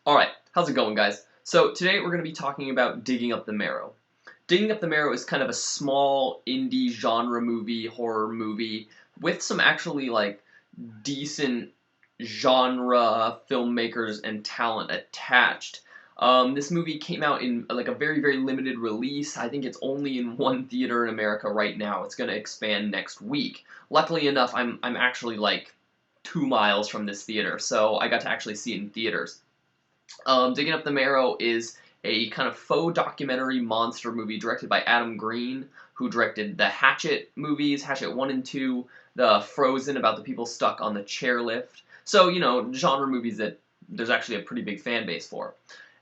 Alright, how's it going, guys? So today we're going to be talking about Digging Up the Marrow. Digging Up the Marrow is kind of a small indie genre movie, horror movie, with some actually decent genre filmmakers and talent attached. This movie came out in like a very limited release. I think it's only in one theater in America right now. It's going to expand next week. Luckily enough, I'm actually like 2 miles from this theater, so I got to actually see it in theaters. Digging Up the Marrow is a kind of faux documentary monster movie directed by Adam Green, who directed the Hatchet movies, Hatchet 1 and 2, the Frozen about the people stuck on the chairlift. So, genre movies that there's actually a pretty big fan base for.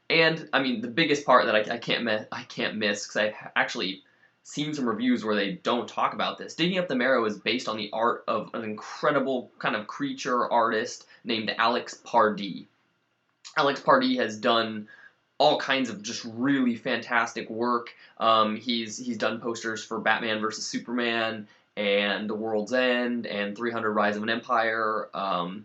And, I mean, the biggest part that I can't miss, because I've actually seen some reviews where they don't talk about this. Digging Up the Marrow is based on the art of an incredible kind of creature artist named Alex Pardee. Alex Pardee has done all kinds of just really fantastic work. He's done posters for Batman vs Superman and The World's End and 300: Rise of an Empire. The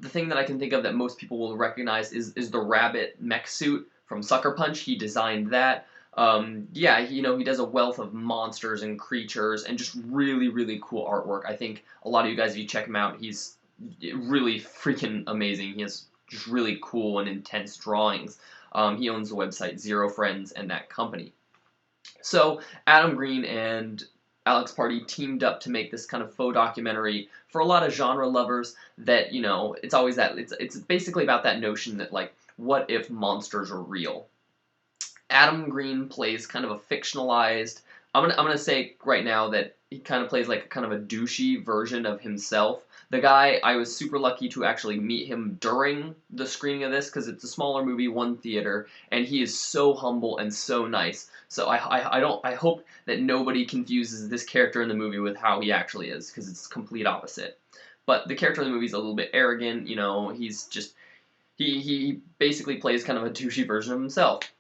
thing that I can think of that most people will recognize is the rabbit mech suit from Sucker Punch. He designed that. Yeah, he does a wealth of monsters and creatures and just really cool artwork. I think a lot of you guys, if you check him out, he's really freaking amazing. He has just really cool and intense drawings. He owns the website Zero Friends and that company. So Adam Green and Alex Pardee teamed up to make this kind of faux documentary for a lot of genre lovers that, it's always that, it's basically about that notion that, like, what if monsters are real? Adam Green plays kind of a fictionalized, I'm gonna say right now that he kind of plays like kind of a douchey version of himself. The guy, I was super lucky to actually meet him during the screening of this because it's a smaller movie, one theater, and he is so humble and so nice. So I hope that nobody confuses this character in the movie with how he actually is, because it's complete opposite. But the character in the movie is a little bit arrogant. He's just he basically plays kind of a douchey version of himself.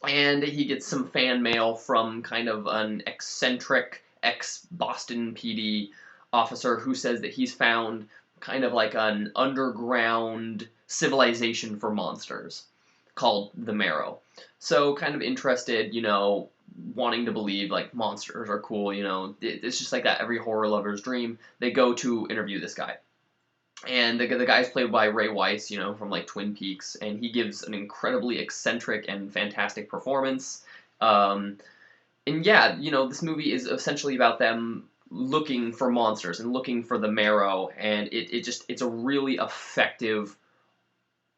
And he gets some fan mail from kind of an eccentric ex-Boston PD officer who says that he's found kind of like an underground civilization for monsters called the Marrow. So kind of interested, wanting to believe like monsters are cool, it's just like that every horror lover's dream. They go to interview this guy. And the guy's played by Ray Weiss, from like Twin Peaks, and he gives an incredibly eccentric and fantastic performance. And yeah, this movie is essentially about them looking for monsters and looking for the Marrow, and it's a really effective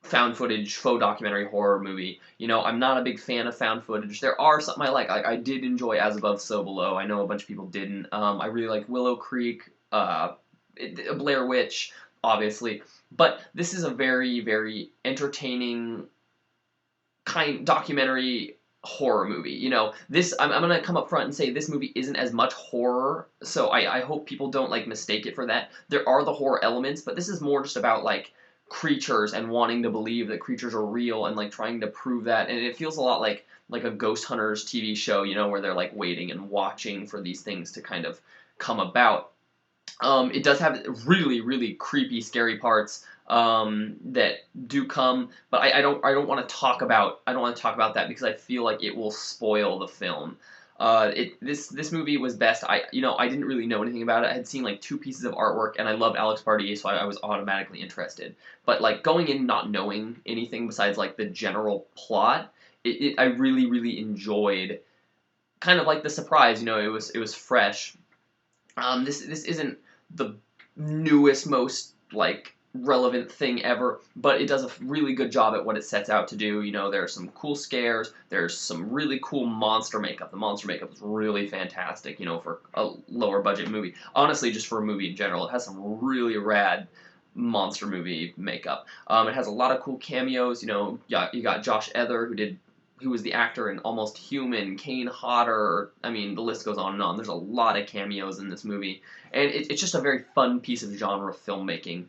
found footage faux documentary horror movie. I'm not a big fan of found footage. There are something I like. I did enjoy As Above, So Below. I know a bunch of people didn't. I really like Willow Creek, Blair Witch, obviously. But this is a very entertaining kind documentary horror movie. I'm gonna come up front and say this movie isn't as much horror, so I hope people don't like mistake it for that. There are the horror elements, but this is more just about like creatures and wanting to believe that creatures are real and like trying to prove that, and it feels a lot like a Ghost Hunters TV show, where they're like waiting and watching for these things to kind of come about. It does have really creepy, scary parts that do come, but I don't want to talk about that because I feel like it will spoil the film. This movie was best. I didn't really know anything about it. I had seen like 2 pieces of artwork, and I loved Alex Pardee, so I was automatically interested. But like going in not knowing anything besides like the general plot, I really enjoyed kind of like the surprise. It was fresh. This isn't the newest, most like relevant thing ever, but it does a really good job at what it sets out to do. There are some cool scares. There's some really cool monster makeup. The monster makeup is really fantastic. For a lower budget movie. Honestly, just for a movie in general, it has some really rad monster movie makeup. It has a lot of cool cameos. You got Josh Ether, who was the actor in Almost Human, Kane Hodder. I mean, the list goes on and on. There's a lot of cameos in this movie, and it's just a very fun piece of genre filmmaking.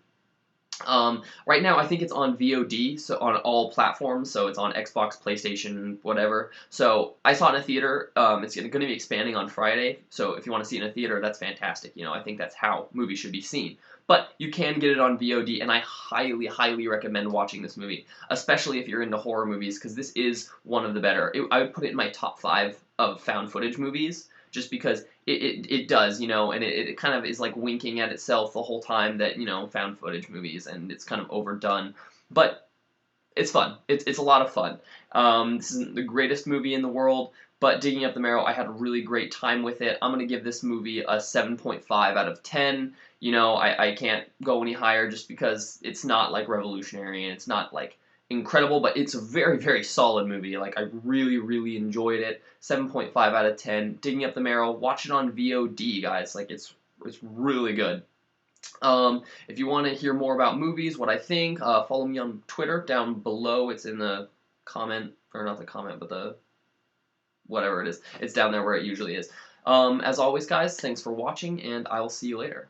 Right now, I think it's on VOD, so on all platforms. So it's on Xbox, PlayStation, whatever. So I saw it in a theater. It's going to be expanding on Friday. So if you want to see it in a theater, that's fantastic. You know, I think that's how movies should be seen. But you can get it on VOD, and I highly, highly recommend watching this movie, especially if you're into horror movies, because this is one of the better. I would put it in my top 5 of found footage movies, just because it does, you know, and it kind of is like winking at itself the whole time that, you know, found footage movies, and it's kind of overdone. But it's fun. It's a lot of fun. This isn't the greatest movie in the world, but Digging Up the Marrow, I had a really great time with it. I'm going to give this movie a 7.5 out of 10. You know, I can't go any higher just because it's not, like, revolutionary, and it's not, like, incredible, but it's a very, very solid movie. Like, I really, really enjoyed it. 7.5 out of 10. Digging Up the Marrow, watch it on VOD, guys. Like, it's really good. If you want to hear more about movies, what I think, follow me on Twitter down below. It's in the comment, or not the comment, but the whatever it is. It's down there where it usually is. As always, guys, thanks for watching, and I will see you later.